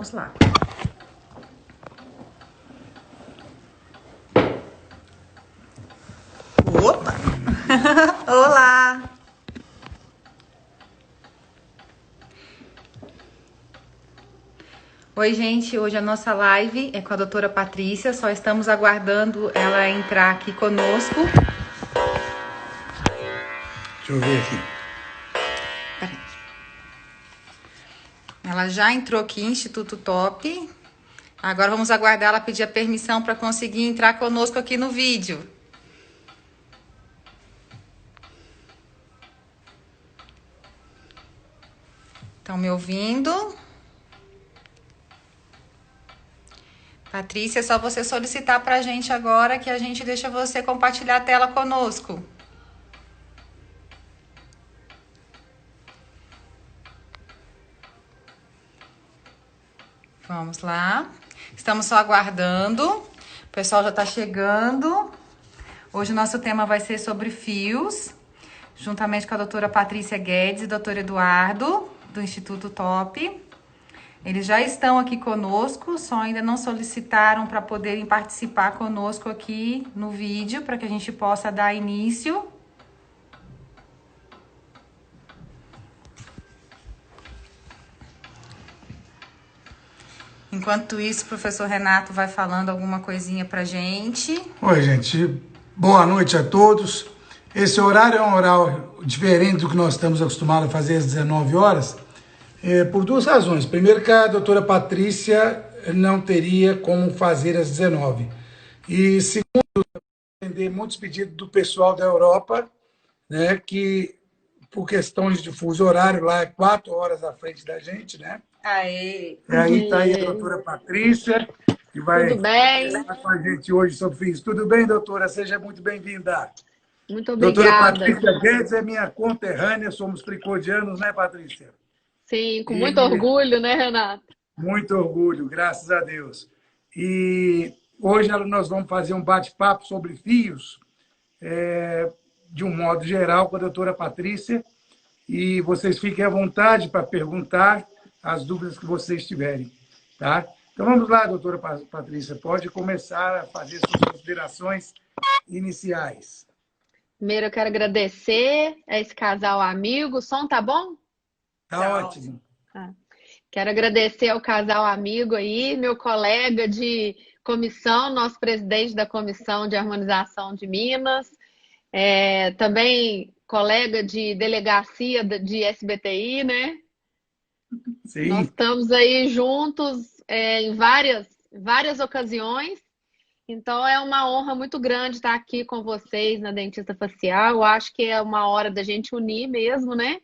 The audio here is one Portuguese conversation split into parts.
vamos lá. Opa! Olá! Oi, gente, hoje a nossa live é com a doutora Patrícia, só estamos aguardando ela entrar aqui conosco. Deixa eu ver aqui. Peraí. Ela já entrou aqui, Instituto Top. Agora vamos aguardar ela pedir a permissão para conseguir entrar conosco aqui no vídeo. Estão me ouvindo? Patrícia, é só você solicitar para a gente agora que a gente deixa você compartilhar a tela conosco. Vamos lá. Estamos só aguardando. O pessoal já está chegando. Hoje o nosso tema vai ser sobre fios, juntamente com a doutora Patrícia Guedes e doutor Eduardo, do Instituto Top. Eles já estão aqui conosco, só ainda não solicitaram para poderem participar conosco aqui no vídeo, para que a gente possa dar início. Enquanto isso, o professor Renato vai falando alguma coisinha pra gente. Oi, gente. Boa noite a todos. Esse horário é um horário diferente do que nós estamos acostumados a fazer às 19 horas, por duas razões. Primeiro, que a doutora Patrícia não teria como fazer às 19. E segundo, atender muitos pedidos do pessoal da Europa, né, que por questões de fuso horário, lá é 4 horas à frente da gente, né? Aê! E aí está aí a doutora Patrícia, que vai Tudo bem? falar com a gente hoje sobre fios. Tudo bem, doutora? Seja muito bem-vinda. Muito Doutora obrigada. Patrícia Guedes é minha conterrânea, somos tricodianos, né, Patrícia? Sim, com E muito orgulho, né, Renato? muito orgulho, graças a Deus. E hoje nós vamos fazer um bate-papo sobre fios, de um modo geral, com a doutora Patrícia. E vocês fiquem à vontade para perguntar as dúvidas que vocês tiverem, tá? Então vamos lá, doutora Patrícia, pode começar a fazer suas considerações iniciais. Primeiro eu quero agradecer a esse casal amigo. O som tá bom? Tá ótimo. Quero agradecer ao casal amigo aí, meu colega de comissão, nosso presidente da Comissão de Harmonização de Minas, também colega de delegacia de SBTI, né? Sim. Nós estamos aí juntos em várias ocasiões, então é uma honra muito grande estar aqui com vocês na Dentista Facial. Eu acho que é uma hora da gente unir mesmo, né?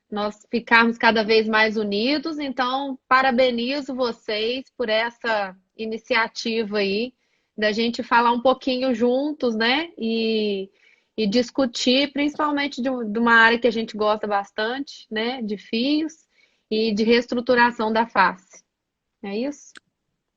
Nós ficarmos cada vez mais unidos, então parabenizo vocês por essa iniciativa aí, da gente falar um pouquinho juntos, né? E discutir, principalmente de uma área que a gente gosta bastante, né? De fios e de reestruturação da face. É isso?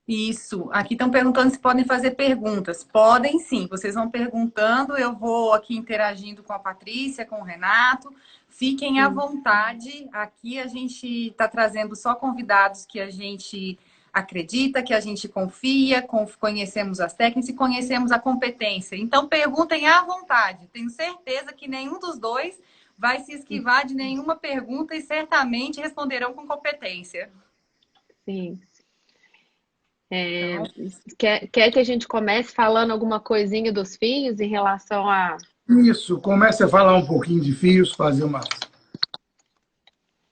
Isso. Aqui estão perguntando se podem fazer perguntas. Podem sim. Vocês vão perguntando, eu vou aqui interagindo com a Patrícia, com o Renato. Fiquem à vontade. Aqui a gente está trazendo só convidados que a gente acredita, que a gente confia, conhecemos as técnicas e conhecemos a competência. Então perguntem à vontade. Tenho certeza que nenhum dos dois vai se esquivar de nenhuma pergunta e certamente responderão com competência. Sim. Quer que a gente comece falando alguma coisinha dos fios em relação a... Isso, comece a falar um pouquinho de fios, fazer uma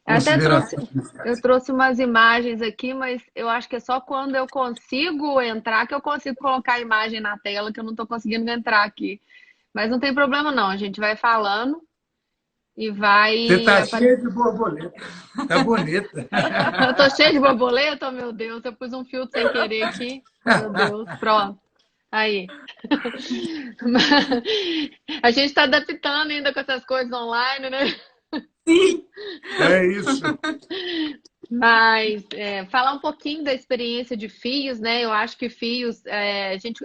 consideração. Eu trouxe umas imagens aqui, mas eu acho que é só quando eu consigo entrar que eu consigo colocar a imagem na tela, que eu não estou conseguindo entrar aqui. Mas não tem problema não, a gente vai falando e vai... Você está cheia de borboleta. Tá bonita. Eu tô cheia de borboleta, meu Deus. Eu pus um filtro sem querer aqui. Meu Deus, pronto. Aí. A gente está adaptando ainda com essas coisas online, né? Sim! É isso. Mas falar um pouquinho da experiência de fios, né? Eu acho que fios...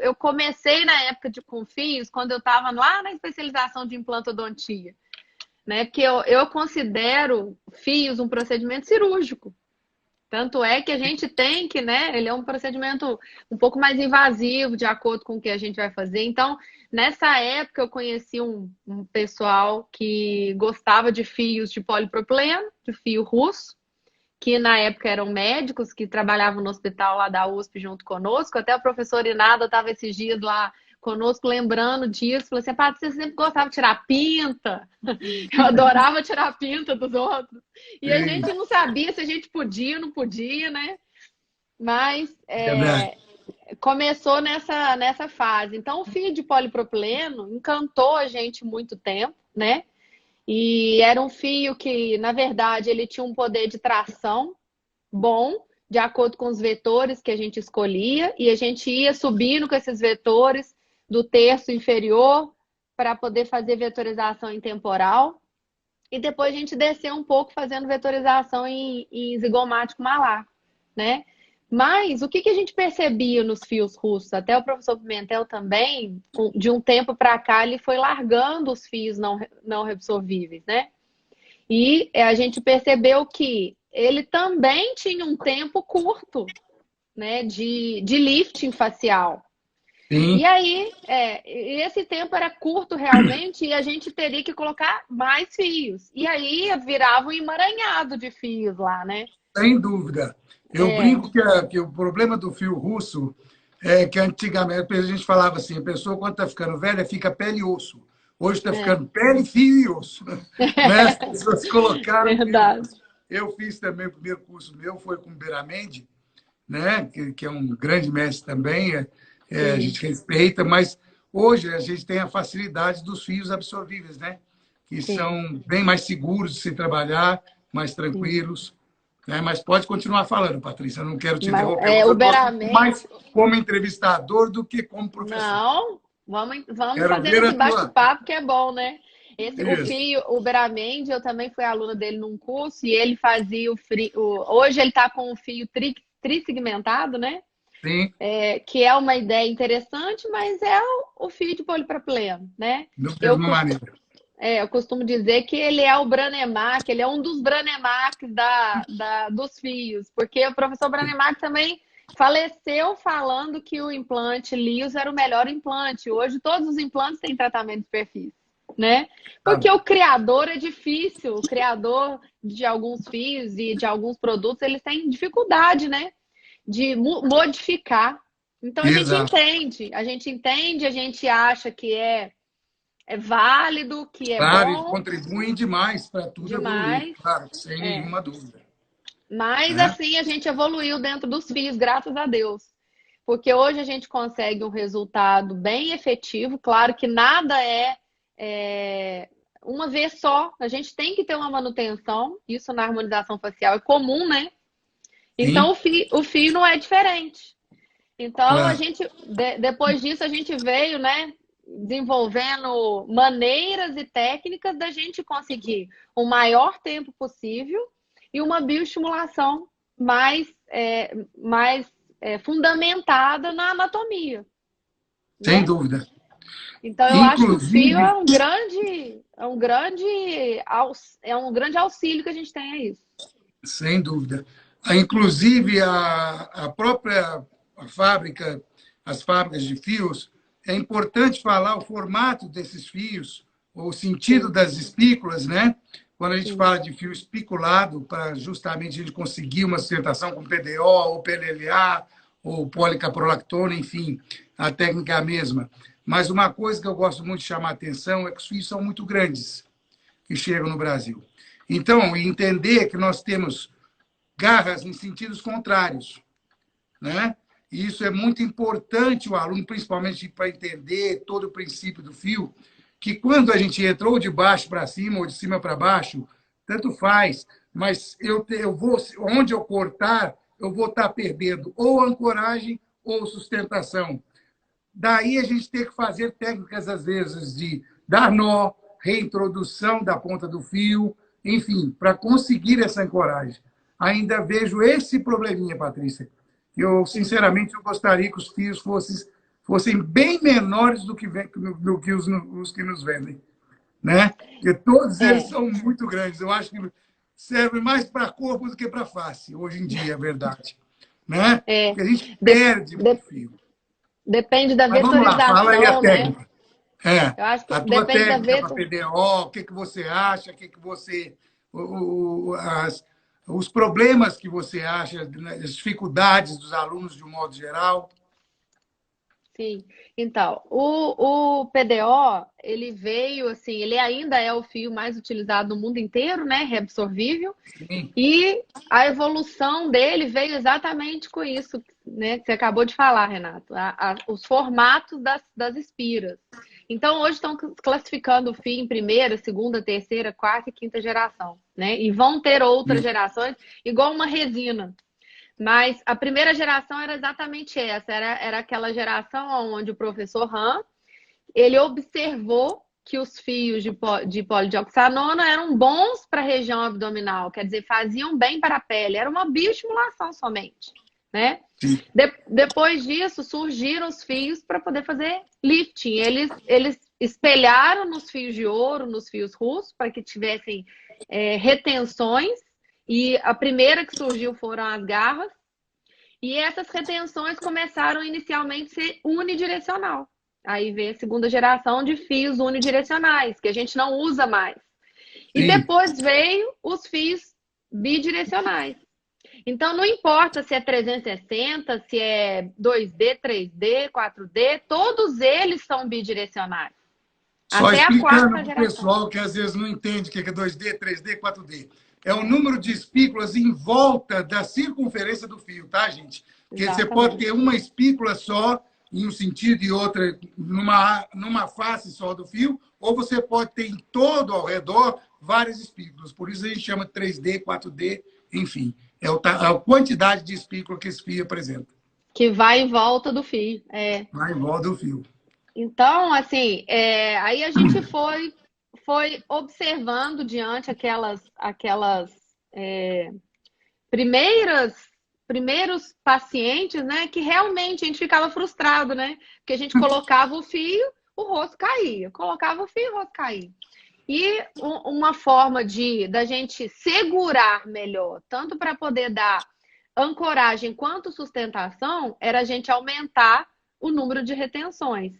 eu comecei na época com fios quando eu estava lá na especialização de implantodontia. Né? Porque eu considero fios um procedimento cirúrgico. Tanto é que a gente tem que, né? Ele é um procedimento um pouco mais invasivo, de acordo com o que a gente vai fazer. Então, nessa época, eu conheci um pessoal que gostava de fios de polipropileno, de fio russo, que na época eram médicos que trabalhavam no hospital lá da USP junto conosco. Até o professor Inada estava esses dias lá conosco, lembrando disso. Falou assim, Patrícia, você sempre gostava de tirar pinta. Eu adorava tirar pinta dos outros. E a gente não sabia se a gente podia ou não podia, né? Mas começou nessa fase. Então, o fio de polipropileno encantou a gente muito tempo, né? E era um fio que, na verdade, ele tinha um poder de tração bom, de acordo com os vetores que a gente escolhia, e a gente ia subindo com esses vetores do terço inferior para poder fazer vetorização em temporal. E depois a gente desceu um pouco fazendo vetorização em zigomático malar, né? Mas o que a gente percebia nos fios russos? Até o professor Pimentel também, de um tempo para cá, ele foi largando os fios não reabsorvíveis, né? E a gente percebeu que ele também tinha um tempo curto, né, de lifting facial. Sim. E aí, esse tempo era curto realmente e a gente teria que colocar mais fios. E aí virava um emaranhado de fios lá, né? Sem dúvida. Eu brinco que o problema do fio russo é que antigamente a gente falava assim, a pessoa quando está ficando velha fica pele e osso. Hoje está ficando pele, fio e osso. Né? As pessoas colocaram. Verdade. Eu fiz também, o primeiro curso meu foi com o Beramendi, né? que é um grande mestre também, a gente respeita, mas hoje a gente tem a facilidade dos fios absorvíveis, né? Que são bem mais seguros de se trabalhar, mais tranquilos. Mas pode continuar falando, Patrícia. Eu não quero te interromper. O eu Beramendi... mais como entrevistador do que como professor. Não, vamos fazer esse bate-papo que é bom, né? O Beramendi, eu também fui aluna dele num curso e ele fazia hoje ele está com o fio trissegmentado, né? Sim. Que é uma ideia interessante, mas é o fio de polipropileno, né? Da mesma maneira. Eu costumo dizer que ele é o Branemac, ele é um dos Branemacs dos fios, porque o professor Branemac também faleceu falando que o implante Lios era o melhor implante. Hoje todos os implantes têm tratamento de superfície, né? Porque o criador é difícil, o criador de alguns fios e de alguns produtos, eles têm dificuldade, né? De modificar. Então a gente entende, a gente acha que é válido, que é claro, bom. Contribuem demais para tudo evoluir, claro, sem nenhuma dúvida. Mas assim a gente evoluiu dentro dos fios, graças a Deus. Porque hoje a gente consegue um resultado bem efetivo. Claro que nada é uma vez só. A gente tem que ter uma manutenção. Isso na harmonização facial é comum, né? Então o fio não é diferente. Então a gente, depois disso, a gente veio, né, desenvolvendo maneiras e técnicas da gente conseguir o maior tempo possível e uma bioestimulação mais fundamentada na anatomia. Sem dúvida. Então eu acho que o fio é um grande auxílio que a gente tem a isso. Sem dúvida. Inclusive a própria fábrica, as fábricas de fios, é importante falar o formato desses fios, o sentido das espículas, né? Quando a gente fala de fio espiculado, para justamente a gente conseguir uma sustentação com PDO, ou PLLA, ou policaprolactona, enfim, a técnica é a mesma. Mas uma coisa que eu gosto muito de chamar a atenção é que os fios são muito grandes, que chegam no Brasil. Então, entender que nós temos garras em sentidos contrários, né? E isso é muito importante o aluno, principalmente para entender todo o princípio do fio, que quando a gente entra ou de baixo para cima ou de cima para baixo, tanto faz, mas onde eu cortar, eu vou estar perdendo ou ancoragem ou sustentação. Daí a gente tem que fazer técnicas, às vezes, de dar nó, reintrodução da ponta do fio, enfim, para conseguir essa ancoragem. Ainda vejo esse probleminha, Patrícia. Eu, sinceramente, eu gostaria que os fios fossem bem menores do que os que nos vendem, né? Porque todos eles são muito grandes. Eu acho que serve mais para corpo do que para face, hoje em dia, é verdade. Né? É, Porque a gente perde muito fio. depende da Mas vamos lá, fala aí a vetorização, né? técnica. É, Eu acho que a tua depende da técnica para vetor... PDO, o que, que você acha, o que, que você. Os problemas que você acha, né, as dificuldades dos alunos de um modo geral. Sim. Então, o PDO, ele veio assim, ele ainda é o fio mais utilizado no mundo inteiro, né? Reabsorvível. Sim. E a evolução dele veio exatamente com isso, né? Que você acabou de falar, Renato. Os formatos das espiras. Então, hoje estão classificando o fio em primeira, segunda, terceira, quarta e quinta geração, né? E vão ter outras gerações, igual uma resina. Mas a primeira geração era exatamente essa, era aquela geração onde o professor Han, ele observou que os fios de polidioxanona eram bons para a região abdominal, quer dizer, faziam bem para a pele, era uma bioestimulação somente, né? Depois disso, surgiram os fios para poder fazer lifting. Eles espelharam nos fios de ouro, nos fios russos, para que tivessem retenções. E a primeira que surgiu foram as garras. E essas retenções começaram inicialmente a ser unidirecional. Aí veio a segunda geração de fios unidirecionais, que a gente não usa mais. E depois veio os fios bidirecionais. Então, não importa se é 360, se é 2D, 3D, 4D, todos eles são bidirecionais. Só Até a explicando quarta para o geração. pessoal que às vezes não entende o que é 2D, 3D, 4D. É o número de espículas em volta da circunferência do fio, tá, gente? Porque você pode ter uma espícula só em um sentido e outra numa face só do fio, ou você pode ter em todo ao redor várias espículas. Por isso a gente chama de 3D, 4D, enfim. É a quantidade de espícula que esse fio apresenta. Que vai em volta do fio. Vai em volta do fio. Então, assim, aí a gente foi observando diante aquelas primeiros pacientes, né, que realmente a gente ficava frustrado, né? Porque a gente colocava o fio, o rosto caía. Colocava o fio, o rosto caía. E uma forma da gente segurar melhor, tanto para poder dar ancoragem quanto sustentação, era a gente aumentar o número de retenções,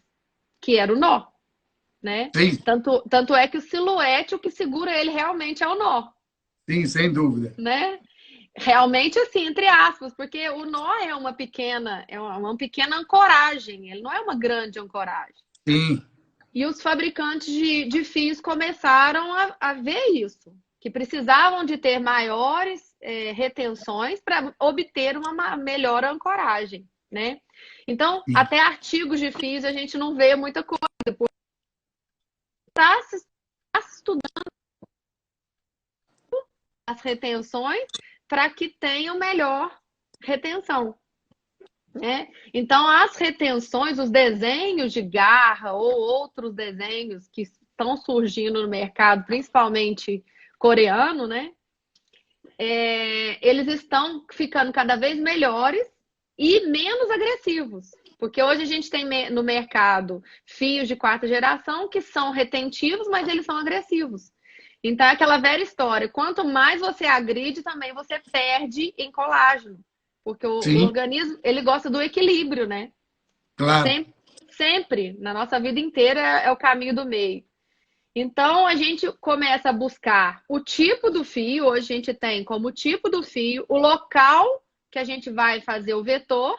que era o nó, né? Sim. Tanto é que o silhuete, o que segura ele realmente é o nó. Sim, sem dúvida. Né? Realmente, assim, entre aspas, porque o nó é uma pequena ancoragem, ele não é uma grande ancoragem. Sim. E os fabricantes de fios começaram a ver isso, que precisavam de ter maiores retenções para obter uma melhor ancoragem, né? Então, Sim. até artigos de fios a gente não vê muita coisa, porque está se estudando as retenções para que tenham melhor retenção. Né? Então, as retenções, os desenhos de garra ou outros desenhos que estão surgindo no mercado, principalmente coreano, né? Eles estão ficando cada vez melhores e menos agressivos. Porque hoje a gente tem no mercado fios de quarta geração que são retentivos, mas eles são agressivos. Então, é aquela velha história. Quanto mais você agride, também você perde em colágeno. Porque o organismo, ele gosta do equilíbrio, né? Claro. Sempre, na nossa vida inteira, é o caminho do meio. Então, a gente começa a buscar o tipo do fio. Hoje a gente tem como tipo do fio o local que a gente vai fazer o vetor,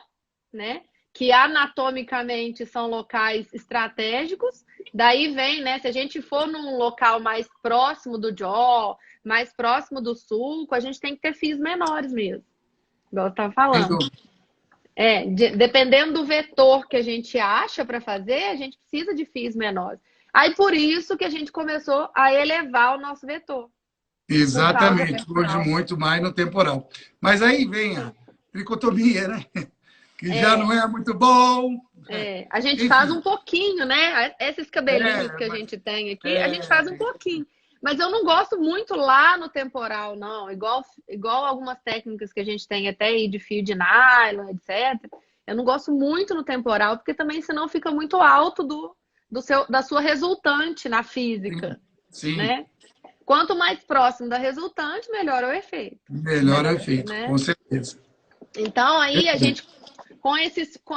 né? Que anatomicamente são locais estratégicos. Daí vem, né? Se a gente for num local mais próximo do jaw, mais próximo do sulco, a gente tem que ter fios menores mesmo. Igual eu estava falando. Dependendo do vetor que a gente acha para fazer, a gente precisa de fios menores. Aí por isso que a gente começou a elevar o nosso vetor. Exatamente, hoje muito mais no temporal. Mas aí vem a tricotomia, né? Que já não é muito bom. A gente Enfim. faz um pouquinho, né? Esses cabelinhos que a gente tem aqui, a gente faz um pouquinho. Mas eu não gosto muito lá no temporal, não. Igual algumas técnicas que a gente tem até aí de fio de nylon, etc. Eu não gosto muito no temporal, porque também senão fica muito alto da sua resultante na física. Sim. Né? Quanto mais próximo da resultante, melhor é o efeito. Melhor é feito, né? com certeza. Então, aí a gente,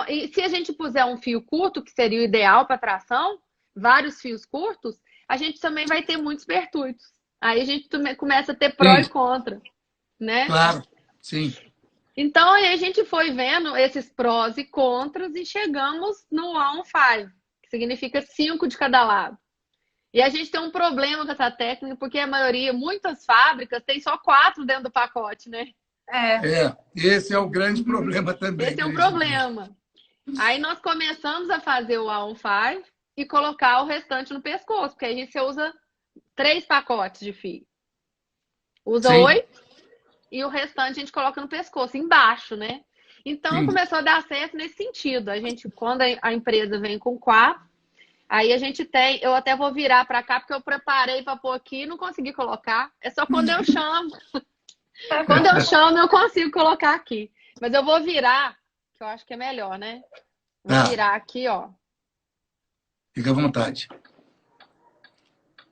e se a gente puser um fio curto, que seria o ideal para tração, vários fios curtos, a gente também vai ter muitos pertuitos. Aí a gente começa a ter pró e contra, né? Claro, sim. Então, aí a gente foi vendo esses prós e contras e chegamos no on-5, que significa 5 de cada lado. E a gente tem um problema com essa técnica, porque a maioria, muitas fábricas, tem só 4 dentro do pacote, né? Esse é o grande problema também. Esse é um problema. Aí nós começamos a fazer o on-5 e colocar o restante no pescoço, porque aí você usa 3 pacotes de fio. Usa 8 e o restante a gente coloca no pescoço, embaixo, né? Então começou a dar certo nesse sentido. A gente, quando a empresa vem com 4, aí a gente tem, eu até vou virar para cá, porque eu preparei para pôr aqui e não consegui colocar. É só quando eu chamo. Quando eu chamo, eu consigo colocar aqui. Mas eu vou virar, que eu acho que é melhor, né? Vou virar aqui, ó. Fica à vontade.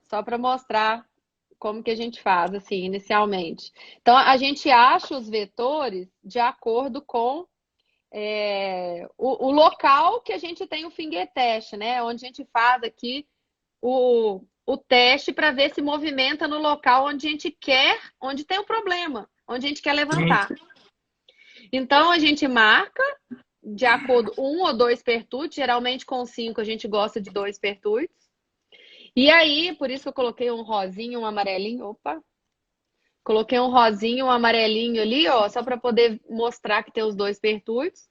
Só para mostrar como que a gente faz, assim, inicialmente. Então, a gente acha os vetores de acordo com o local que a gente tem o finger test, né? Onde a gente faz aqui o teste para ver se movimenta no local onde a gente quer, onde tem o problema, onde a gente quer levantar. Então, a gente marca de acordo 1 ou 2 pertuitos, geralmente com 5 a gente gosta de 2 pertuitos. E aí, por isso que eu coloquei um rosinho, um amarelinho. Opa! Coloquei um rosinho, um amarelinho ali, ó, só para poder mostrar que tem os 2 pertuitos.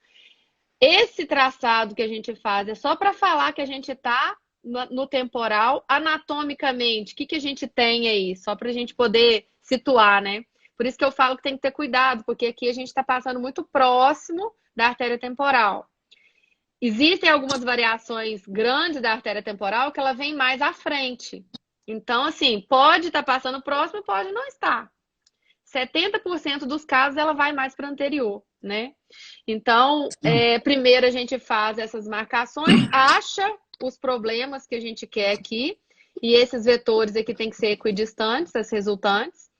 Esse traçado que a gente faz é só para falar que a gente está no temporal. Anatomicamente, o que a gente tem aí? Só para a gente poder situar, né? Por isso que eu falo que tem que ter cuidado, porque aqui a gente está passando muito próximo da artéria temporal. Existem algumas variações grandes da artéria temporal que ela vem mais à frente. Então, assim, pode estar passando próximo, pode não estar. 70% dos casos ela vai mais para anterior, né? Então, primeiro a gente faz essas marcações, acha os problemas que a gente quer aqui, e esses vetores aqui tem que ser equidistantes, as resultantes.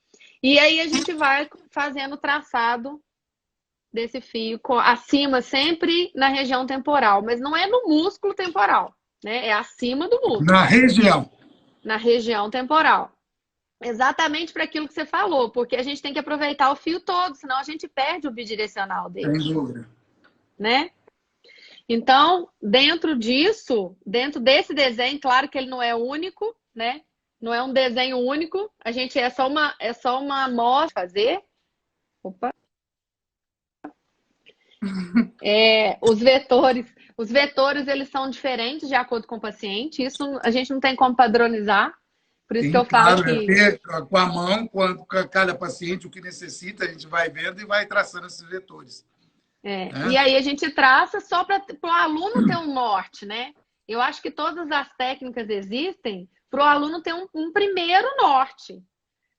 E aí a gente vai fazendo o traçado desse fio acima, sempre na região temporal, mas não é no músculo temporal, né? É acima do músculo. Na região. Na região temporal. Exatamente para aquilo que você falou, porque a gente tem que aproveitar o fio todo, senão a gente perde o bidirecional dele. Sem dúvida. Né? Então, dentro disso, dentro desse desenho, claro que ele não é único, né? Não é um desenho único, a gente é só uma amostra fazer. Opa. Os vetores eles são diferentes de acordo com o paciente. Isso a gente não tem como padronizar. Por isso que eu falo que com a mão, quando cada paciente o que necessita, a gente vai vendo e vai traçando esses vetores. E aí a gente traça só para o aluno ter um norte, né? Eu acho que todas as técnicas existem para o aluno ter um primeiro norte,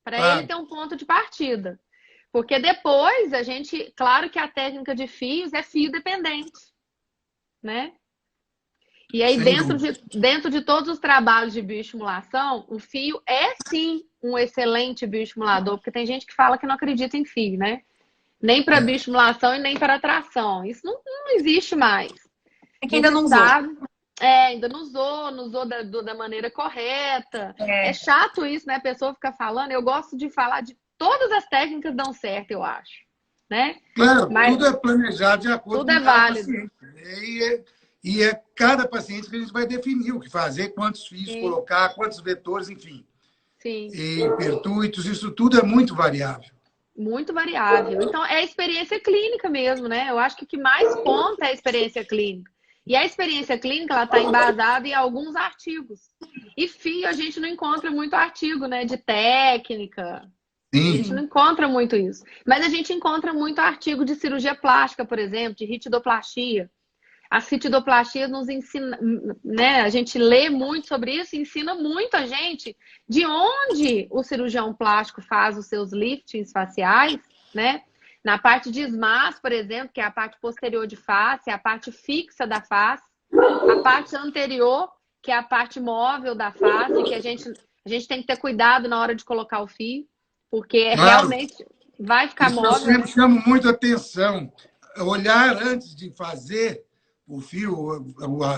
para ele ter um ponto de partida. Porque depois a gente, claro que a técnica de fios é fio dependente, né? E aí dentro de todos os trabalhos de bioestimulação, o fio é sim um excelente bioestimulador, porque tem gente que fala que não acredita em fio, né? Nem para bioestimulação e nem para tração. Isso não existe mais. É que ainda não usou. Ainda não usou da maneira correta. É chato isso, né? A pessoa fica falando. Eu gosto de falar de todas as técnicas dão certo, eu acho. Né? Claro, mas tudo é planejado de acordo com cada paciente. E é cada paciente que a gente vai definir o que fazer, quantos fios colocar, quantos vetores, enfim. Sim. E pertuitos, isso tudo é muito variável. Muito variável. Então, é a experiência clínica mesmo, né? Eu acho que o que mais conta é a experiência clínica. E a experiência clínica, ela está embasada em alguns artigos. E fio, a gente não encontra muito artigo, né? De técnica. Sim. A gente não encontra muito isso. Mas a gente encontra muito artigo de cirurgia plástica, por exemplo, de ritidoplastia. As ritidoplastias nos ensina, né? A gente lê muito sobre isso e ensina muito a gente de onde o cirurgião plástico faz os seus liftings faciais, né? Na parte de SMAS, por exemplo, que é a parte posterior de face, a parte fixa da face, a parte anterior, que é a parte móvel da face, que a gente A gente tem que ter cuidado na hora de colocar o fio, porque Claro. realmente vai ficar Isso eu móvel. sempre chamo muito atenção. Olhar antes de fazer o fio,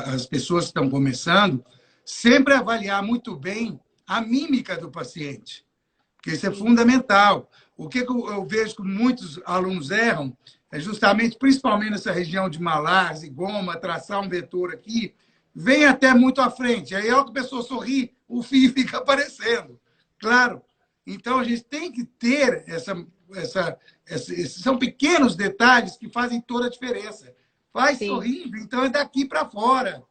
as pessoas que estão começando, sempre avaliar muito bem a mímica do paciente, porque isso é fundamental. O que eu vejo que muitos alunos erram é justamente, principalmente nessa região de malar, zigoma, traçar um vetor aqui, vem até muito à frente. Aí, a pessoa sorri, o fio fica aparecendo. Claro. Então, a gente tem que ter esses são pequenos detalhes que fazem toda a diferença. Faz Sim. sorrindo, então é daqui para fora.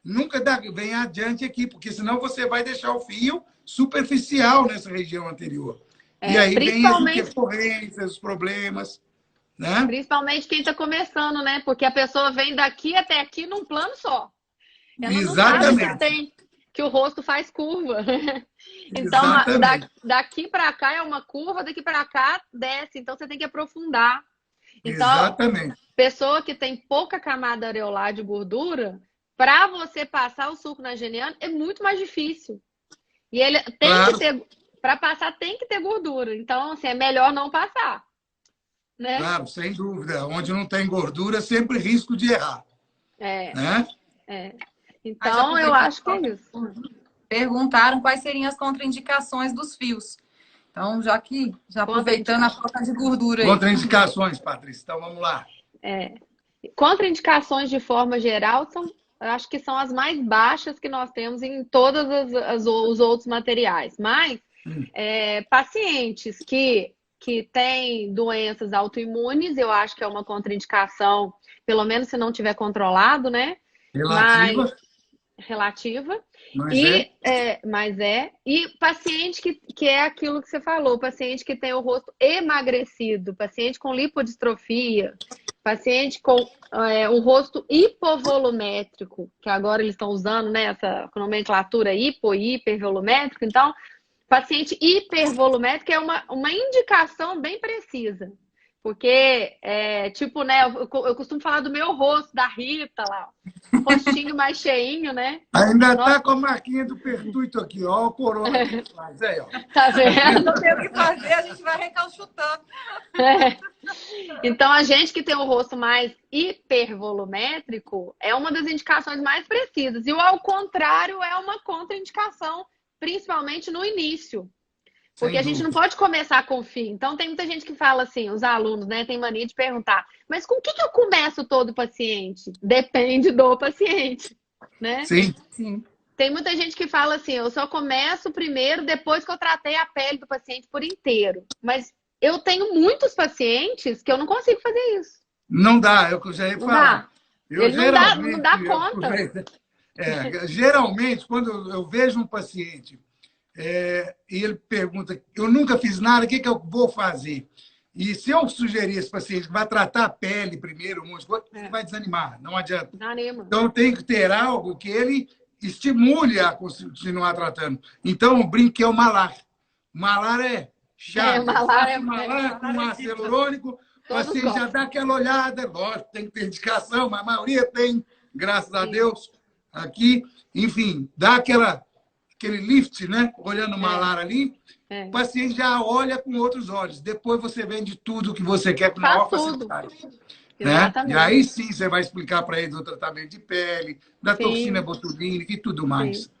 Nunca vem adiante aqui, porque senão você vai deixar o fio superficial nessa região anterior. E aí vem as intercorrências, os problemas. Né? Principalmente quem está começando, né? Porque a pessoa vem daqui até aqui num plano só. Ela Exatamente. não sabe que o rosto faz curva. Então, daqui para cá é uma curva, daqui para cá desce. Então, você tem que aprofundar. Então, exatamente. Pessoa que tem pouca camada areolar de gordura, para você passar o suco nasogeniano é muito mais difícil. E ele tem que ter, para passar tem que ter gordura. Então, assim, é melhor não passar. Né? Claro, sem dúvida. Onde não tem gordura, sempre risco de errar. Né? Então, eu acho que é isso. Perguntaram quais seriam as contraindicações dos fios. Então, já aproveitando a falta de gordura aí. Contraindicações, Patrícia. Então, vamos lá. Contraindicações, de forma geral, acho que são as mais baixas que nós temos em todos os outros materiais. Mas, pacientes que têm doenças autoimunes, eu acho que é uma contraindicação, pelo menos se não tiver controlado, né? Relativa. E paciente que é aquilo que você falou, paciente que tem o rosto emagrecido, paciente com lipodistrofia, paciente com um rosto hipovolumétrico, que agora eles estão usando, né, essa nomenclatura hipo e hipervolumétrico. Então, paciente hipervolumétrico é uma indicação bem precisa. Porque, tipo, né, eu costumo falar do meu rosto, da Rita lá, rostinho mais cheinho, né? Ainda tá com a marquinha do pertuito aqui, ó, o corona que faz aí, ó. Tá vendo? Não tem o que fazer, a gente vai recalchutando. Então, a gente que tem o rosto mais hipervolumétrico é uma das indicações mais precisas. E o ao contrário é uma contraindicação, principalmente no início. Porque a gente não pode começar com fio. Então, tem muita gente que fala assim, os alunos, né, tem mania de perguntar, mas com o que eu começo todo paciente? Depende do paciente, né? Sim. Tem muita gente que fala assim, eu só começo primeiro depois que eu tratei a pele do paciente por inteiro. Mas eu tenho muitos pacientes que eu não consigo fazer isso. Não dá, eu já ia falar. Não dá conta. Geralmente, quando eu vejo um paciente e ele pergunta, eu nunca fiz nada, o que eu vou fazer? E se eu sugerir esse paciente que vai tratar a pele primeiro, um monte de coisa, ele vai desanimar, não adianta. Então, eu tenho que ter algo que ele estimule a continuar tratando. Então, o brinco é o malar. O malar é chave. Malar com ácido hialurônico, o paciente já dá aquela olhada, lógico, tem que ter indicação, mas a maioria tem, graças a Deus, aqui. Enfim, dá aquele lift, né? Olhando o malar ali, o paciente já olha com outros olhos. Depois você vende tudo que você quer com maior facilidade. Né? E aí sim você vai explicar para ele do tratamento de pele, da toxina botulínica e tudo mais.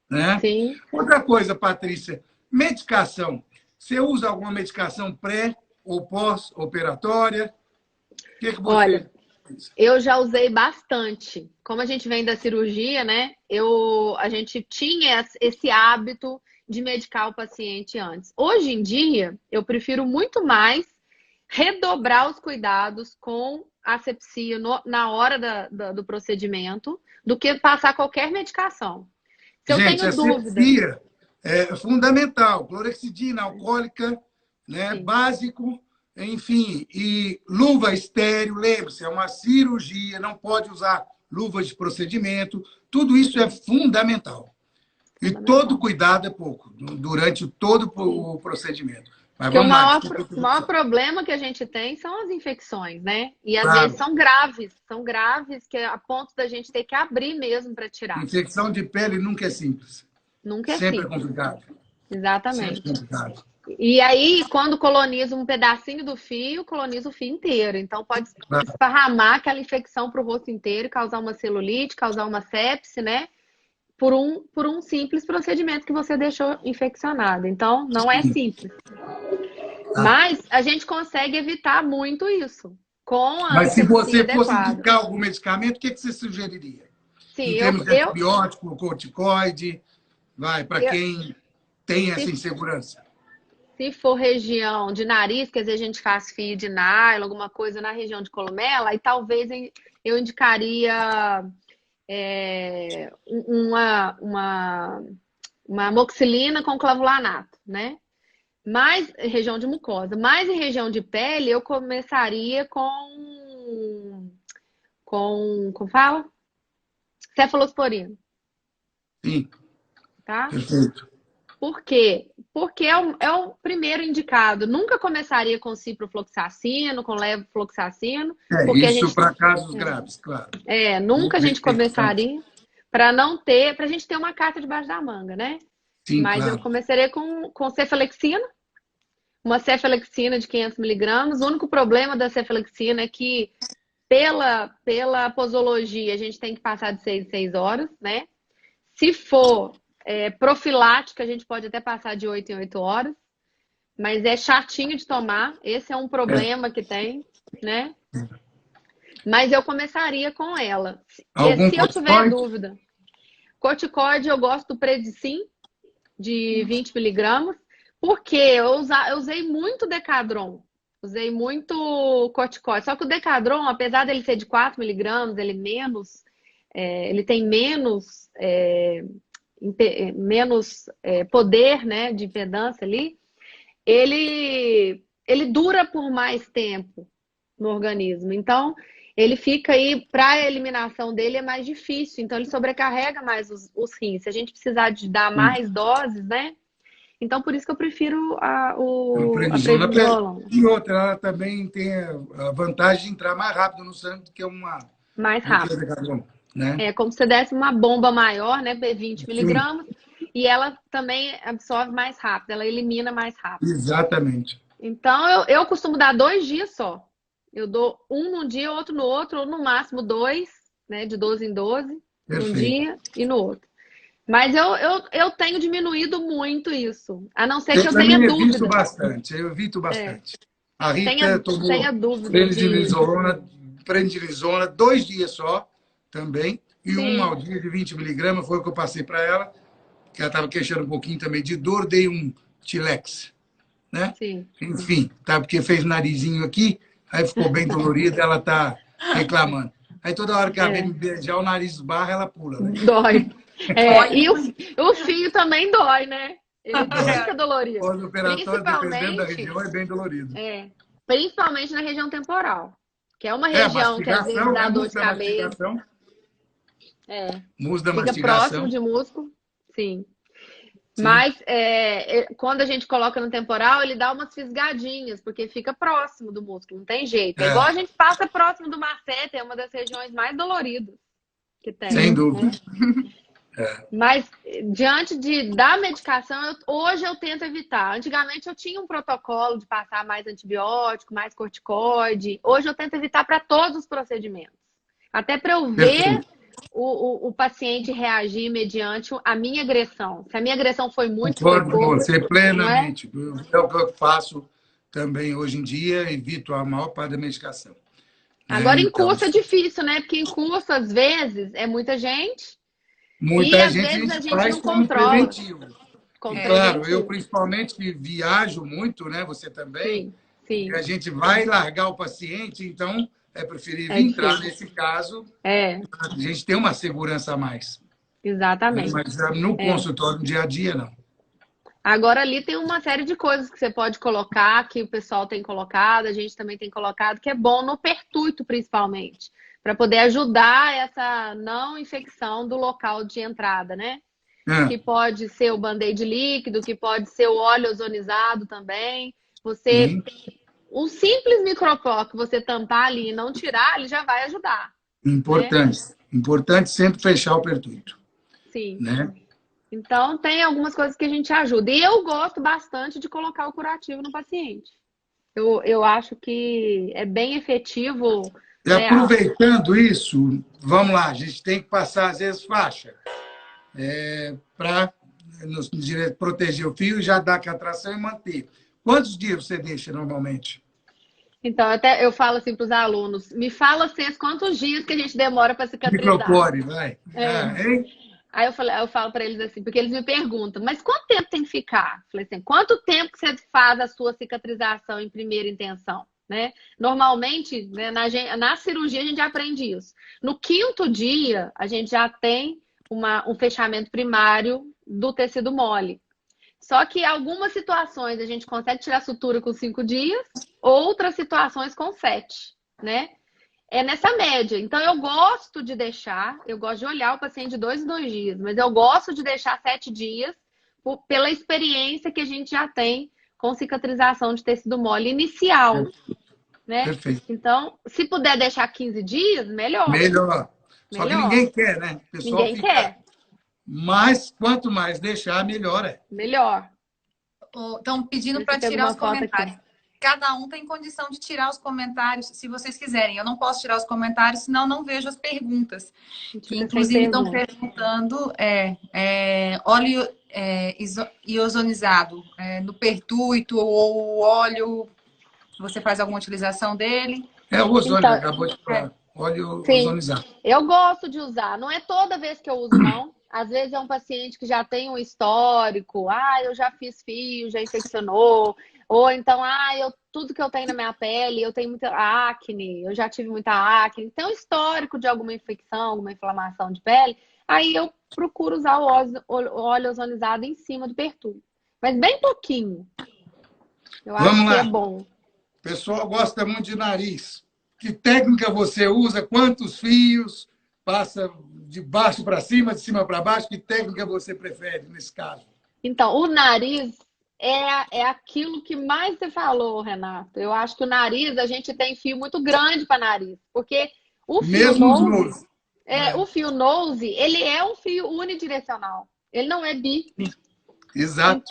Né? Outra coisa, Patrícia, medicação. Você usa alguma medicação pré ou pós-operatória? O que você... Olha, eu já usei bastante. Como a gente vem da cirurgia, né? A gente tinha esse hábito de medicar o paciente antes. Hoje em dia, eu prefiro muito mais redobrar os cuidados com asepsia na hora do procedimento do que passar qualquer medicação. Se eu tenho dúvida... é fundamental. Clorexidina alcoólica, né? Básico... Enfim, e luva estéreo, lembre-se, é uma cirurgia, não pode usar luvas de procedimento, tudo isso é fundamental. E todo cuidado é pouco, durante todo o procedimento. Mas o maior problema que a gente tem são as infecções, né? E às vezes são graves, que é a ponto da gente ter que abrir mesmo para tirar. Infecção de pele nunca é simples. Nunca é Sempre simples. É complicado. Exatamente. Sempre complicado. E aí, quando coloniza um pedacinho do fio, coloniza o fio inteiro. Então, pode esparramar aquela infecção para o rosto inteiro, causar uma celulite, causar uma sepse, né? Por um simples procedimento que você deixou infeccionado. Então, não é simples. Mas a gente consegue evitar muito isso com a Mas se você anestesia fosse adequada. indicar algum medicamento, o que você sugeriria? Sim, Em termos de antibiótico, corticoide, para quem tem essa insegurança. Se for região de nariz, quer dizer, a gente faz fio de nylon, alguma coisa na região de columela, aí talvez eu indicaria uma amoxicilina com clavulanato, né? Mas região de mucosa. Mas em região de pele, eu começaria como fala? Cefalosporina. Sim. Tá? Perfeito. Por quê? Porque é o primeiro indicado. Nunca começaria com ciprofloxacino, com levofloxacino. Porque Isso para casos graves, claro. Nunca a gente começaria para a gente ter uma carta debaixo da manga, né? Sim, mas claro. Eu começaria com cefalexina, uma cefalexina de 500 miligramas. O único problema da cefalexina é que pela posologia a gente tem que passar de 6 em 6 horas, né? Se for profilática, a gente pode até passar de 8 em 8 horas, mas é chatinho de tomar. Esse é um problema que tem, né? Mas eu começaria com ela. Se eu tiver dúvida. Corticoide, eu gosto do Predicin, de 20 miligramas, porque eu usei muito Decadron, usei muito corticoide. Só que o Decadron, apesar dele ser de 4 miligramas, ele tem menos poder, né, de impedância ali, ele dura por mais tempo no organismo. Então, ele fica aí, para a eliminação dele é mais difícil, então ele sobrecarrega mais os rins. Se a gente precisar de dar mais doses, né? Então, por isso que eu prefiro a prednisolona. E outra, ela também tem a vantagem de entrar mais rápido no sangue do que uma... Mais rápido. Né? É como se você desse uma bomba maior, né? 20 miligramas, e ela também absorve mais rápido, ela elimina mais rápido. Exatamente. Então, eu costumo dar 2 dias só. Eu dou um num dia, outro no outro, ou no máximo 2, né? De 12 em 12, num dia e no outro. Mas eu tenho diminuído muito isso. A não ser que eu tenha dúvida. Eu evito bastante. A Rita tomou prednisona 2 dias só também. E um ao dia de 20 miligramas foi o que eu passei para ela. Que ela estava queixando um pouquinho também de dor. Dei um Tilex. Né? Sim. Enfim, tá? Porque fez narizinho aqui. Aí ficou bem dolorido, ela tá reclamando. Aí toda hora que ela vem me beijar, o nariz esbarra, ela pula. Né? Dói. E o fio também dói, né? Ele fica dolorido. Pós-operatório, dependendo da região, é bem dolorido. Principalmente na região temporal. Que é uma região que às vezes dá dor de cabeça. Músculo da fica mastigação. Próximo de músculo, sim. Mas quando a gente coloca no temporal, ele dá umas fisgadinhas, porque fica próximo do músculo, não tem jeito. É igual a gente passa próximo do masseter, é uma das regiões mais doloridas que tem. Sem dúvida. Mas diante da medicação, hoje eu tento evitar. Antigamente eu tinha um protocolo de passar mais antibiótico, mais corticoide. Hoje eu tento evitar para todos os procedimentos. Até para eu ver o paciente reagir mediante a minha agressão. Se a minha agressão foi muito forte. Concordo com você plenamente. É o que eu faço também hoje em dia, evito a maior parte da medicação. Agora, em curso é difícil, né? Porque em curso, às vezes, é muita gente. Muita gente a gente faz como preventivo. Claro, eu principalmente que viajo muito, né? Você também. Sim. A gente vai largar o paciente, então é preferível entrar nesse caso. A gente tem uma segurança a mais. Exatamente. Mas no consultório, no dia a dia, não. Agora ali tem uma série de coisas que você pode colocar, que o pessoal tem colocado, a gente também tem colocado, que é bom no pertuito, principalmente, para poder ajudar essa não infecção do local de entrada, né? Que pode ser o band-aid líquido, que pode ser o óleo ozonizado também. Um simples micropó que você tampar ali e não tirar, ele já vai ajudar. Importante. Né? Importante sempre fechar o pertuito. Sim. Né? Então, tem algumas coisas que a gente ajuda. E eu gosto bastante de colocar o curativo no paciente. Eu acho que é bem efetivo, E né? aproveitando isso, vamos lá, a gente tem que passar, às vezes, faixa para proteger o fio, já dar catração e manter. Quantos dias você deixa normalmente? Então, eu falo assim para os alunos, me fala assim, quantos dias que a gente demora para cicatrizar. Micropore, vai. Hein? Aí eu falo para eles assim, porque eles me perguntam, mas quanto tempo tem que ficar? Falei assim, quanto tempo que você faz a sua cicatrização em primeira intenção? Né? Normalmente, né, na cirurgia a gente aprende isso. No 5º dia, a gente já tem um fechamento primário do tecido mole. Só que em algumas situações a gente consegue tirar sutura com 5 dias, outras situações com 7, né? É nessa média. Então, eu gosto de olhar o paciente de 2 em 2 dias, mas eu gosto de deixar 7 dias pela experiência que a gente já tem com cicatrização de tecido mole inicial, né? Perfeito. Então, se puder deixar 15 dias, melhor. Melhor. Só que ninguém quer, né? O pessoal ninguém quer. Mas quanto mais deixar, melhor é. Melhor. Estão pedindo para tirar os comentários. Cada um tem condição de tirar os comentários, se vocês quiserem. Eu não posso tirar os comentários, senão não vejo as perguntas. Que, inclusive, estão perguntando óleo ozonizado no pertuito ou óleo. Você faz alguma utilização dele? O ozônio, então, acabou de falar. Óleo ozonizado. Eu gosto de usar. Não é toda vez que eu uso, não. Às vezes é um paciente que já tem um histórico. Eu já fiz fio, já infeccionou. Ou então, tudo que eu tenho na minha pele, eu tenho muita acne, eu já tive muita acne. Tem um histórico de alguma infecção, alguma inflamação de pele. Aí eu procuro usar o óleo ozonizado em cima do pertúrbio. Mas bem pouquinho. Eu acho que é bom. O pessoal gosta muito de nariz. Que técnica você usa? Quantos fios? Passa de baixo para cima, de cima para baixo? Que técnica você prefere nesse caso? Então, o nariz é aquilo que mais você falou, Renato. Eu acho que o nariz, a gente tem fio muito grande para nariz. Porque o fio nose, o fio nose, ele é um fio unidirecional. Ele não é bi. Exato.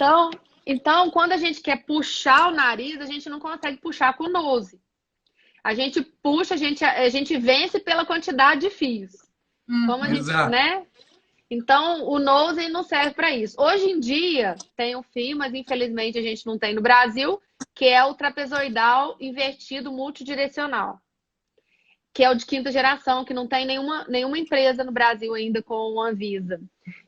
Então, quando a gente quer puxar o nariz, a gente não consegue puxar com o nose. A gente puxa, a gente vence pela quantidade de fios. Como a gente, né? Então, o nose não serve para isso. Hoje em dia, tem um fio, mas infelizmente a gente não tem no Brasil, que é o trapezoidal invertido multidirecional. Que é o de 5ª geração, que não tem nenhuma empresa no Brasil ainda com a Anvisa.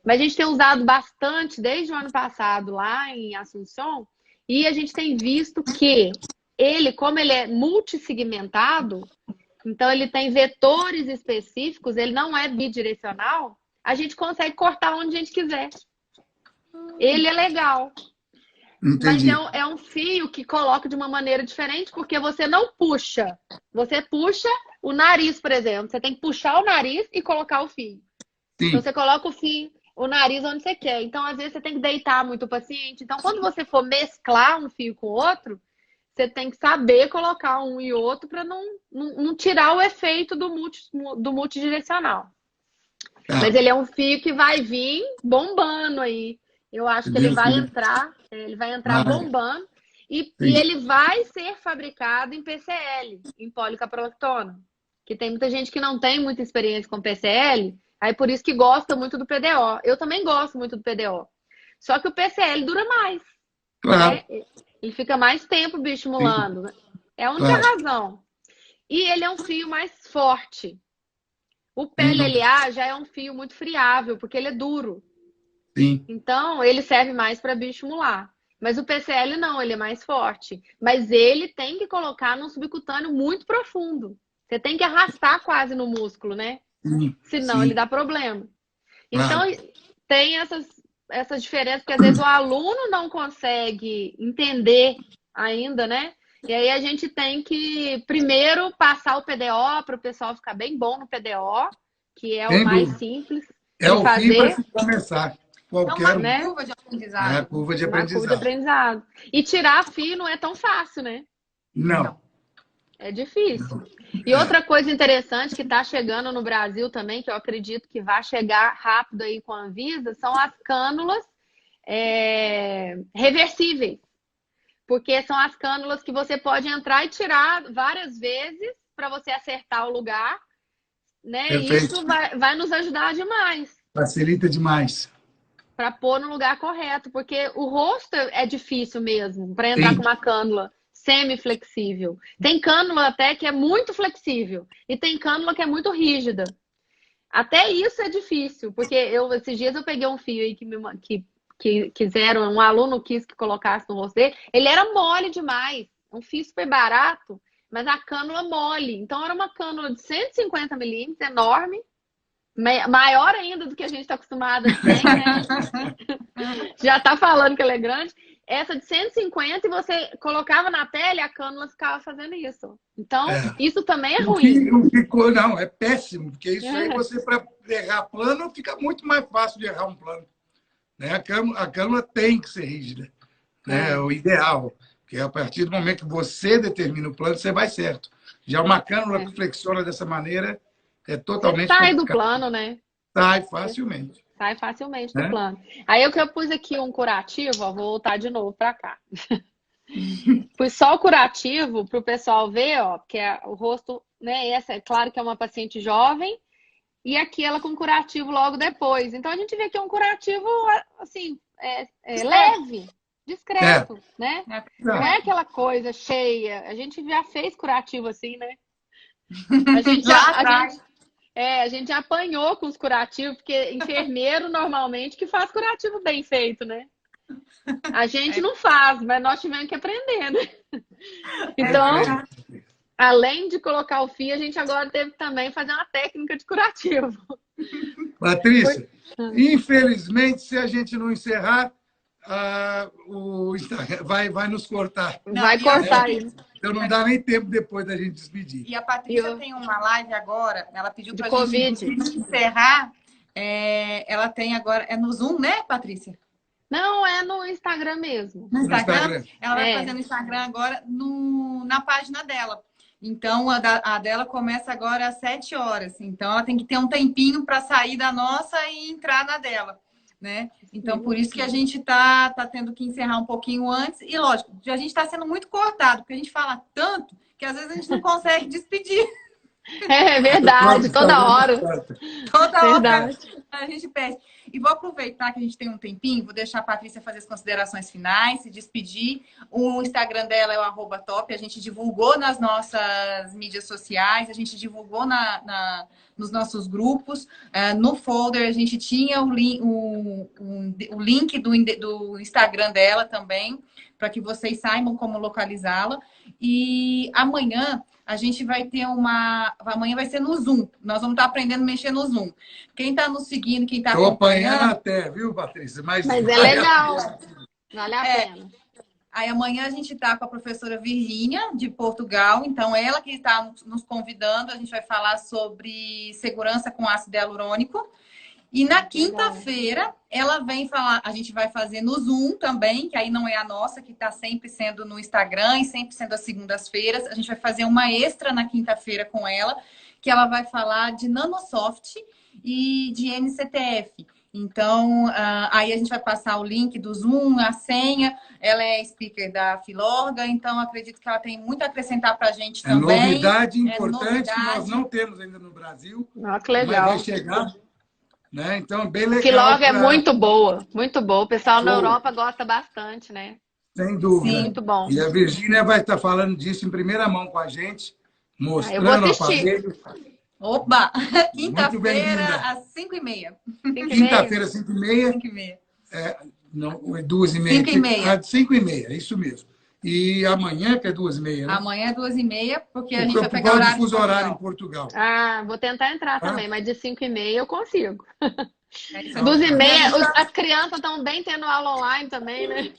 Mas a gente tem usado bastante desde o ano passado lá em Assunção, e a gente tem visto que como ele é multissegmentado, então ele tem vetores específicos, ele não é bidirecional, a gente consegue cortar onde a gente quiser. Ele é legal. Entendi. Mas é um fio que coloca de uma maneira diferente, porque você não puxa. Você puxa o nariz, por exemplo. Você tem que puxar o nariz e colocar o fio. Sim. Então, você coloca o nariz onde você quer. Então, às vezes, você tem que deitar muito o paciente. Então, quando você for mesclar um fio com o outro, você tem que saber colocar um e outro para não tirar o efeito do multidirecional. Mas ele é um fio que vai vir bombando aí. Eu acho que ele vai entrar bombando. E ele vai ser fabricado em PCL, em policaprolactona. Que tem muita gente que não tem muita experiência com PCL, aí por isso que gosta muito do PDO. Eu também gosto muito do PDO. Só que o PCL dura mais. Claro. Né? Ele fica mais tempo bioestimulando. É a única razão. E ele é um fio mais forte. O PLLA já é um fio muito friável, porque ele é duro. Sim. Então, ele serve mais para bioestimular. Mas o PCL não, ele é mais forte. Mas ele tem que colocar num subcutâneo muito profundo. Você tem que arrastar quase no músculo, né? Senão ele dá problema. Então, tem essas diferenças que às vezes o aluno não consegue entender ainda, né? E aí a gente tem que primeiro passar o PDO para o pessoal ficar bem bom no PDO, que é o mais simples de fazer. É o fim para começar. Qualquer curva de aprendizado. É a curva de aprendizado. Uma curva de aprendizado. E tirar fio não é tão fácil, né? Não. É difícil. E outra coisa interessante que está chegando no Brasil também, que eu acredito que vai chegar rápido aí com a Anvisa, são as cânulas reversíveis. Porque são as cânulas que você pode entrar e tirar várias vezes para você acertar o lugar, né? E Perfeito. isso vai nos ajudar demais. Facilita demais. Para pôr no lugar correto, porque o rosto é difícil mesmo para entrar Sim. com uma cânula semi-flexível. Tem cânula até que é muito flexível e tem cânula que é muito rígida. Até isso é difícil, porque esses dias eu peguei um fio aí que quiseram, um aluno quis que colocasse no rosto dele, ele era mole demais, um fio super barato, mas a cânula mole. Então era uma cânula de 150 milímetros, enorme, maior ainda do que a gente está acostumado a ter, né? Já está falando que ela é grande. Essa de 150 e você colocava na pele, a cânula ficava fazendo isso. Então, isso também é ruim. Não, é péssimo, porque isso aí você, para errar plano, fica muito mais fácil de errar um plano. Né? A cânula tem que ser rígida. Né? É o ideal. Porque a partir do momento que você determina o plano, você vai certo. Já uma cânula que flexiona dessa maneira é totalmente sai complicado. do plano, né? Sai facilmente. Sai facilmente do plano. Aí eu pus aqui um curativo, ó, vou voltar de novo para cá. Pus só o curativo para o pessoal ver, ó, porque o rosto, né? Essa é claro que é uma paciente jovem, e aqui ela com curativo logo depois. Então a gente vê que é um curativo assim, leve, discreto, né? Não é aquela coisa cheia. A gente já fez curativo assim, né? A gente já apanhou com os curativos, porque enfermeiro normalmente que faz curativo bem feito, né? A gente não faz, mas nós tivemos que aprender, né? Então, além de colocar o fio, a gente agora teve também fazer uma técnica de curativo. Patrícia, infelizmente, se a gente não encerrar, o Instagram vai nos cortar. Vai cortar isso. Então não dá nem tempo depois da gente despedir. E a Patrícia tem uma live agora, ela pediu para a gente encerrar. Ela tem agora, é no Zoom, né, Patrícia? Não, é no Instagram mesmo. No Instagram? Ela vai fazer no Instagram agora na página dela. Então, a dela começa agora às 7 horas. Então, ela tem que ter um tempinho para sair da nossa e entrar na dela. Né? Então, por isso que a gente tá tendo que encerrar um pouquinho antes. E, lógico, a gente está sendo muito cortado, porque a gente fala tanto que às vezes a gente não consegue despedir. É verdade, toda hora. Toda hora a gente pede. E vou aproveitar que a gente tem um tempinho, vou deixar a Patrícia fazer as considerações finais, se despedir. O Instagram dela é o @top, a gente divulgou nas nossas mídias sociais, a gente divulgou nos nossos grupos. No folder a gente tinha o link do Instagram dela também, para que vocês saibam como localizá-la. E amanhã a gente vai ter amanhã vai ser no Zoom. Nós vamos estar aprendendo a mexer no Zoom. Quem está nos seguindo, quem está acompanhando... Estou apanhando até, viu, Patrícia? Mas é legal. Vale a pena. Aí amanhã a gente está com a professora Virgínia, de Portugal. Então, ela que está nos convidando. A gente vai falar sobre segurança com ácido hialurônico. E na quinta-feira, ela vem falar, a gente vai fazer no Zoom também, que aí não é a nossa, que está sempre sendo no Instagram e sempre sendo às segundas-feiras. A gente vai fazer uma extra na quinta-feira com ela, que ela vai falar de Nanosoft e de NCTF. Então, aí a gente vai passar o link do Zoom, a senha. Ela é speaker da Filorga, então acredito que ela tem muito a acrescentar para a gente também. Novidade importante que nós não temos ainda no Brasil. Que legal. Mas vai chegar. Né? Então, bem legal. Filorga é muito boa, muito boa. O pessoal na Europa gosta bastante, né? Sem dúvida. Sim, muito bom. E a Virgínia vai estar falando disso em primeira mão com a gente, mostrando o aparelho. Opa! Quinta-feira, às 5h30. Quinta-feira, 5h30. 5h30. Não, 2h30. 5h30. 5h30, isso mesmo. E amanhã, que é 2h30, né? Amanhã é 2h30, porque a gente vai pegar o horário fuso horário em Portugal. Vou tentar entrar também, mas de 5h30 eu consigo. 2h30. As crianças estão bem tendo aula online também, né?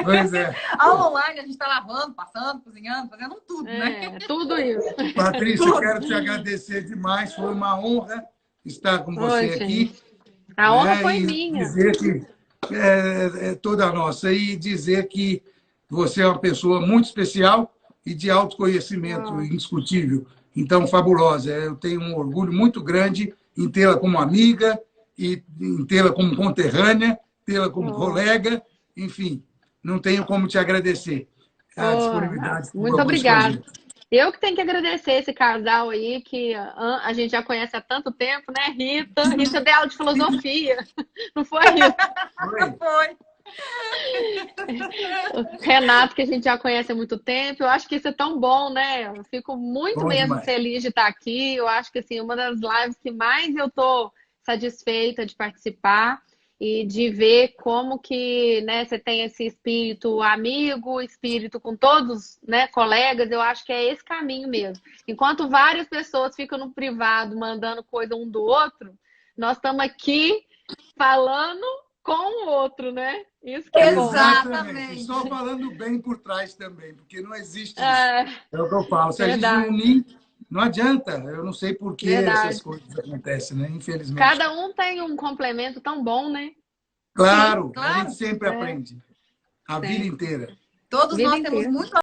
Pois é. Aula online, a gente está lavando, passando, cozinhando, fazendo tudo, né? Tudo isso. Patrícia, quero te agradecer demais. Foi uma honra estar com você aqui. A honra foi minha. Dizer que é toda nossa. E dizer que você é uma pessoa muito especial, e de autoconhecimento indiscutível. Então, fabulosa. Eu tenho um orgulho muito grande em tê-la como amiga, e em tê-la como conterrânea, tê-la como colega, enfim, não tenho como te agradecer a disponibilidade. Muito obrigada. Eu que tenho que agradecer esse casal aí, que a gente já conhece há tanto tempo, né? Rita deu aula de filosofia. Não foi, Rita? Foi. O Renato, que a gente já conhece há muito tempo. Eu acho que isso é tão bom, né? Eu fico muito mesmo feliz de estar aqui. Eu acho que, assim, uma das lives que mais eu tô satisfeita de participar e de ver como que, né, você tem esse espírito amigo, espírito com todos, né, colegas. Eu acho que é esse caminho mesmo. Enquanto várias pessoas ficam no privado mandando coisa um do outro, nós estamos aqui falando com o outro, né? Isso que é bom. Exatamente. Só falando bem por trás também, porque não existe isso. É o que eu falo. Se a gente não unir, não adianta. Eu não sei por que essas coisas acontecem, né? Infelizmente. Cada um tem um complemento tão bom, né? Claro, a gente sempre aprende. A vida inteira. Todos nós temos muito